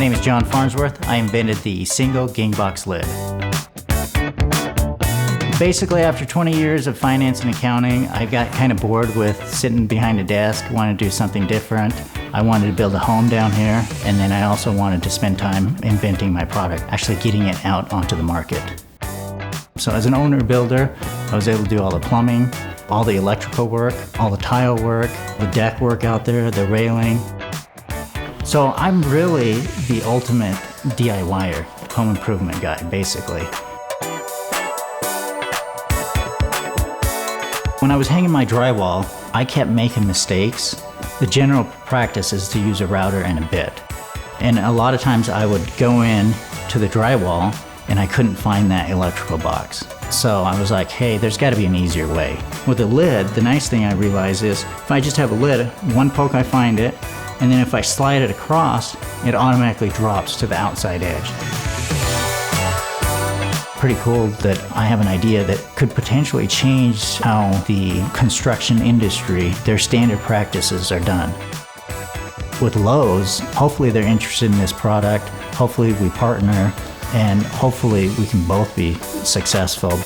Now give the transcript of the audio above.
name is John Farnsworth. I invented the single gang box lid. Basically, after 20 years of finance and accounting, I got kind of bored with sitting behind a desk, wanted to do something different. I wanted to build a home down here, and then I also wanted to spend time inventing my product, actually getting it out onto the market. So as an owner builder, I was able to do all the plumbing, all the electrical work, all the tile work, the deck work out there, the railing. So I'm really the ultimate DIYer, home improvement guy, basically. When I was hanging my drywall, I kept making mistakes. The general practice is to use a router and a bit. And a lot of times I would go in to the drywall and I couldn't find that electrical box. So I was like, hey, there's gotta be an easier way. With a lid, the nice thing I realized is if I just have a lid, one poke I find it, and then if I slide it across, it automatically drops to the outside edge. Pretty cool that I have an idea that could potentially change how the construction industry, their standard practices are done. With Lowe's, hopefully they're interested in this product, hopefully we partner, and hopefully we can both be successful.